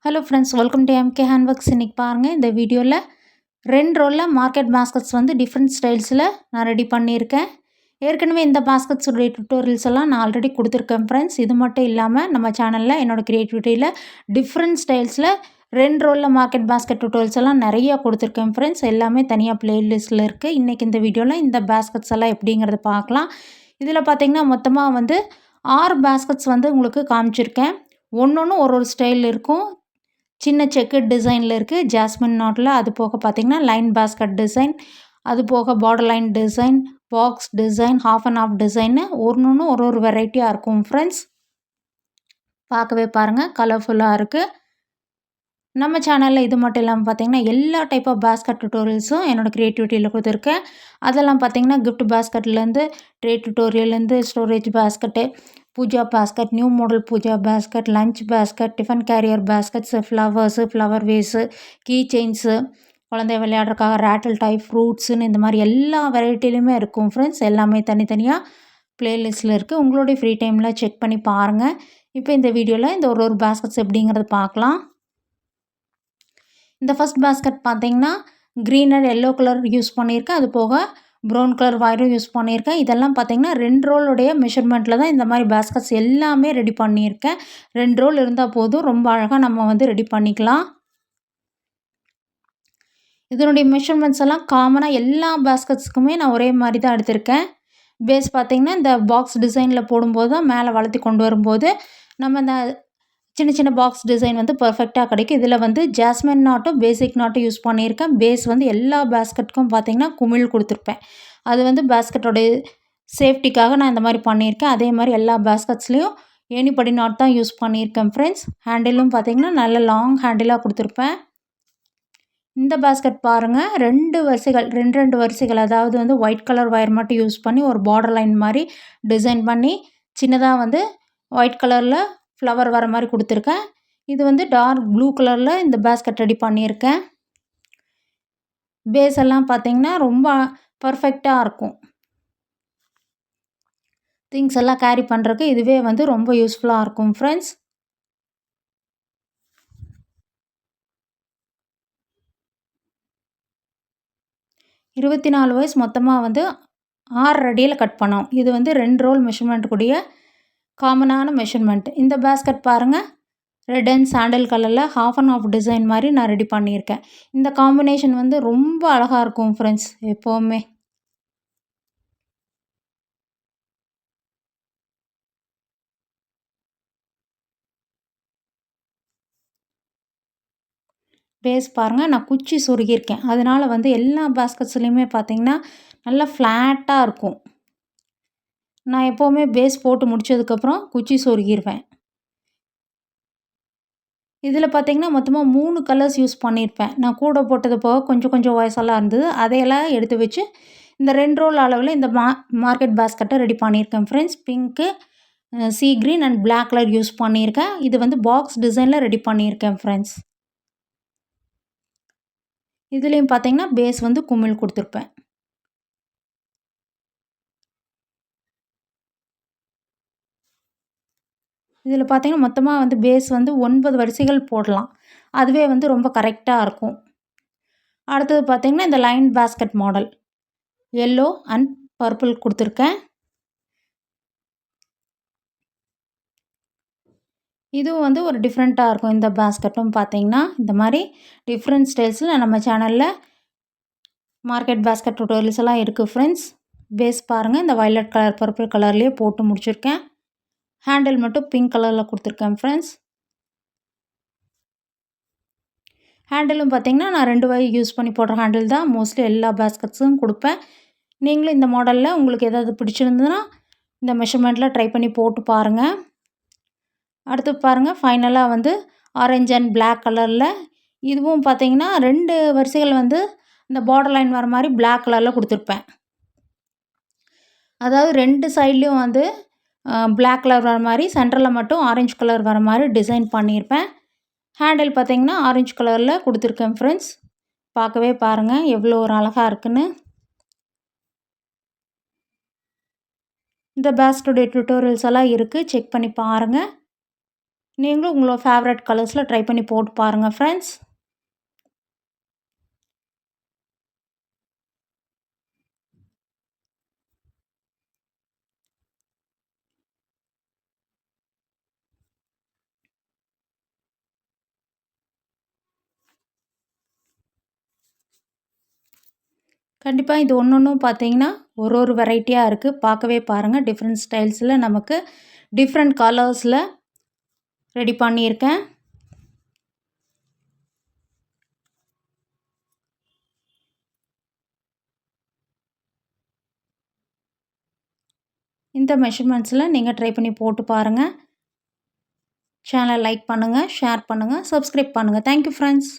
Hello friends, welcome to MK hand works. இன்றைக்கி பாருங்கள், இந்த வீடியோவில் 2 ரோலில் மார்க்கெட் பாஸ்கெட்ஸ் வந்து டிஃப்ரெண்ட் ஸ்டைல்ஸில் நான் ரெடி பண்ணியிருக்கேன். ஏற்கனவே இந்த பாஸ்கெட்ஸுடைய டுட்டோரியல்ஸ் எல்லாம் நான் ஆல்ரெடி கொடுத்துருக்கேன் ஃப்ரெண்ட்ஸ். இது மட்டும் இல்லாமல் நம்ம சேனலில் என்னோடய க்ரியேட்டிவிட்டியில் டிஃப்ரெண்ட் ஸ்டைல்ஸில் 2 ரோலில் மார்க்கெட் பாஸ்கெட் டுட்டோரியல்ஸ் எல்லாம் நிறையா கொடுத்துருக்கேன் ஃப்ரெண்ட்ஸ். எல்லாமே தனியாக ப்ளேலிஸ்ட்டில் இருக்குது. இன்றைக்கி இந்த வீடியோவில் இந்த பாஸ்கெட்ஸ் எல்லாம் எப்படிங்கிறத பார்க்கலாம். இதில் பார்த்திங்கன்னா மொத்தமாக வந்து 6 பாஸ்கெட்ஸ் வந்து உங்களுக்கு காமிச்சிருக்கேன். ஒன்று ஒரு ஸ்டைல் இருக்கும். சின்ன செக்கட் டிசைனில் இருக்குது, ஜாஸ்மின் நாட்டில். அது போக பார்த்திங்கன்னா லைன் பாஸ்கெட் டிசைன், அது போக border line design, box design, half and half டிசைன்னு ஒன்று ஒரு வெரைட்டியாக இருக்கும் ஃப்ரெண்ட்ஸ். பார்க்கவே பாருங்கள், கலர்ஃபுல்லாக இருக்குது. நம்ம சேனலில் இது மட்டும் இல்லாமல் பார்த்திங்கன்னா எல்லா டைப் ஆஃப் பாஸ்கெட் டுட்டோரியல்ஸும் என்னோடய க்ரியேட்டிவிட்டியில் கொடுத்துருக்கேன். அதெல்லாம் பார்த்திங்கன்னா கிஃப்ட் பாஸ்கெட்லேருந்து, ட்ரே டுட்டோரியல்லேருந்து, storage basket, puja basket, new model puja basket, lunch basket, tiffin carrier baskets, flowers, flower vase, key chains, குழந்தை விளையாடுறதுக்காக ரேட்டில் டைப், ஃப்ரூட்ஸுன்னு இந்த மாதிரி எல்லா வெரைட்டிலையுமே இருக்கும் ஃப்ரெண்ட்ஸ். எல்லாமே தனித்தனியாக ப்ளேலிஸ்ட்டில் இருக்குது. உங்களுடைய ஃப்ரீ டைமில் செக் பண்ணி பாருங்கள். இப்போ இந்த வீடியோவில் இந்த ஒரு பாஸ்கெட்ஸ் எப்படிங்கிறத பார்க்கலாம். இந்த ஃபஸ்ட் பாஸ்கெட் பார்த்திங்கன்னா green and yellow colour use பண்ணியிருக்கேன். அது போக ப்ரௌன் கலர் வயரும் யூஸ் பண்ணியிருக்கேன். இதெல்லாம் பார்த்திங்கன்னா 2 ரோலுடைய மெஷர்மெண்ட்டில் தான் இந்த மாதிரி பாஸ்கெட்ஸ் எல்லாமே ரெடி பண்ணியிருக்கேன். 2 ரோல் இருந்தால் போதும், ரொம்ப அழகாக நம்ம வந்து ரெடி பண்ணிக்கலாம். இதனுடைய மெஷர்மெண்ட்ஸ் எல்லாம் காமனாக எல்லா பாஸ்கெட்ஸுக்குமே நான் ஒரே மாதிரி தான் எடுத்திருக்கேன். பேஸ் பார்த்திங்கன்னா இந்த பாக்ஸ் டிசைனில் போடும்போது தான் மேலே வளர்த்தி கொண்டு வரும்போது நம்ம இந்த சின்ன சின்ன பாக்ஸ் டிசைன் வந்து பர்ஃபெக்டாக கிடைக்கும். இதில் வந்து ஜாஸ்மின் நாட்டும் பேசிக் நாட்டும் யூஸ் பண்ணியிருக்கேன். பேஸ் வந்து எல்லா பாஸ்கெட்டுக்கும் பார்த்திங்கன்னா குமிழ் கொடுத்துருப்பேன். அது வந்து பாஸ்கெட்டோடைய சேஃப்டிக்காக நான் இந்த மாதிரி பண்ணியிருக்கேன். அதே மாதிரி எல்லா பாஸ்கெட்ஸ்லேயும் ஏணிப்படி நாட் தான் யூஸ் பண்ணியிருக்கேன் ஃப்ரெண்ட்ஸ். ஹேண்டிலும் பார்த்திங்கன்னா நல்ல லாங் ஹேண்டிலாக கொடுத்துருப்பேன். இந்த பாஸ்கெட் பாருங்கள், 2 வரிசைகள், 2 வரிசைகள், அதாவது வந்து ஒயிட் கலர் ஒயர் மட்டும் யூஸ் பண்ணி ஒரு பார்டர் லைன் மாதிரி டிசைன் பண்ணி சின்னதாக வந்து ஒயிட் கலரில் ஃப்ளவர் வர மாதிரி கொடுத்துருக்கேன். இது வந்து டார்க் ப்ளூ கலரில் இந்த பாஸ்கெட் ரெடி பண்ணியிருக்கேன். பேஸ் எல்லாம் பார்த்திங்கன்னா ரொம்ப பர்ஃபெக்டாக இருக்கும். திங்ஸ் எல்லாம் கேரி பண்ணுறதுக்கு இதுவே வந்து ரொம்ப யூஸ்ஃபுல்லாக இருக்கும் ஃப்ரெண்ட்ஸ். இருபத்தி 4 வயசு மொத்தமாக வந்து 6 அடியில் கட் பண்ணோம். இது வந்து 2 ரோல் மெஷர்மெண்ட் கூடிய காமனான மெஷர்மெண்ட். இந்த பாஸ்கெட் பாருங்கள், ரெட் அண்ட் சாண்டல் கலரில் ஹாஃப் அண்ட் ஆஃப் டிசைன் மாதிரி நான் ரெடி பண்ணியிருக்கேன். இந்த காம்பினேஷன் வந்து ரொம்ப அழகாக இருக்கும் ஃப்ரெண்ட்ஸ் எப்போவுமே. பேஸ் பாருங்கள், நான் குச்சி சொருகியிருக்கேன். அதனால் வந்து எல்லா பாஸ்கெட்ஸ்லேயுமே பார்த்திங்கன்னா நல்லா ஃப்ளாட்டாக இருக்கும். நான் எப்போவுமே பேஸ் போட்டு முடித்ததுக்கப்புறம் குச்சி சொருகிடுவேன். இதில் பார்த்திங்கன்னா மொத்தமாக 3 கலர்ஸ் யூஸ் பண்ணியிருப்பேன். நான் கூட போட்டது போக கொஞ்சம் கொஞ்சம் வயசெல்லாம் இருந்தது. அதையெல்லாம் எடுத்து வச்சு இந்த 2 ரோல் அளவில் இந்த மார்க்கெட் பாஸ்கெட்டை ரெடி பண்ணியிருக்கேன் friends. Pink, sea green and black colour use பண்ணியிருக்கேன். இது வந்து பாக்ஸ் டிசைனில் ரெடி பண்ணியிருக்கேன் ஃப்ரெண்ட்ஸ். இதுலேயும் பார்த்திங்கன்னா பேஸ் வந்து குமிழ் கொடுத்துருப்பேன். இதில் பார்த்திங்கன்னா மொத்தமாக வந்து பேஸ் வந்து 9 வரிசைகள் போடலாம். அதுவே வந்து ரொம்ப கரெக்டாக இருக்கும். அடுத்தது பார்த்திங்கன்னா இந்த line basket model yellow and purple கொடுத்துருக்கேன். இதுவும் வந்து ஒரு டிஃப்ரெண்ட்டாக இருக்கும். இந்த பாஸ்கெட்டும் பார்த்திங்கன்னா இந்த மாதிரி டிஃப்ரெண்ட் ஸ்டைல்ஸில் நம்ம சேனலில் மார்க்கெட் பாஸ்கெட் டுட்டோரியல்ஸ் எல்லாம் இருக்குது ஃப்ரெண்ட்ஸ். பேஸ் பாருங்கள், இந்த வயலட் கலர் பர்பிள் கலர்லேயே போட்டு முடிச்சிருக்கேன். ஹேண்டில் மட்டும் பிங்க் கலரில் கொடுத்துருக்கேன் ஃப்ரெண்ட்ஸ். ஹேண்டிலும் பார்த்திங்கன்னா நான் 2 வகை யூஸ் பண்ணி போடுற ஹேண்டில் தான் மோஸ்ட்லி எல்லா பாஸ்கெட்ஸும் கொடுப்பேன். நீங்களும் இந்த மாடலில் உங்களுக்கு எதாவது பிடிச்சிருந்ததுன்னா இந்த மெஷர்மெண்ட்டில் ட்ரை பண்ணி போட்டு பாருங்கள். அடுத்து பாருங்கள், ஃபைனலாக வந்து ஆரஞ்ச் அண்ட் பிளாக் கலரில் இதுவும் பார்த்திங்கன்னா 2 வரிசைகள் வந்து இந்த பார்டர் லைன் வர மாதிரி பிளாக் கலரில் கொடுத்துருப்பேன். அதாவது 2 சைட்லேயும் வந்து பிளாக் கலர் வர மாதிரி, சென்டரில் மட்டும் ஆரஞ்சு கலர் வர மாதிரி டிசைன் பண்ணியிருப்பேன். ஹேண்டில் பார்த்திங்கன்னா ஆரஞ்சு கலரில் கொடுத்துருக்கேன் ஃப்ரெண்ட்ஸ். பார்க்கவே பாருங்கள் எவ்வளோ ஒரு அழகாக இருக்குன்னு. இந்த பாஸ்கெட்டோடைய டுட்டோரியல்ஸ் எல்லாம் இருக்குது, செக் பண்ணி பாருங்கள். நீங்களும் உங்களோட ஃபேவரட் கலர்ஸில் ட்ரை பண்ணி போட்டு பாருங்கள் ஃப்ரெண்ட்ஸ். கண்டிப்பாக இது ஒன்றும் பார்த்தீங்கன்னா ஒரு வெரைட்டியாக இருக்குது. பார்க்கவே பாருங்கள், டிஃப்ரெண்ட் ஸ்டைல்ஸில் நமக்கு டிஃப்ரெண்ட் கலர்ஸில் ரெடி பண்ணியிருக்கேன். இந்த மெஷர்மெண்ட்ஸில் நீங்கள் ட்ரை பண்ணி போட்டு பாருங்கள். சேனலை லைக் பண்ணுங்கள், ஷேர் பண்ணுங்கள், சப்ஸ்கிரைப் பண்ணுங்கள். Thank you friends.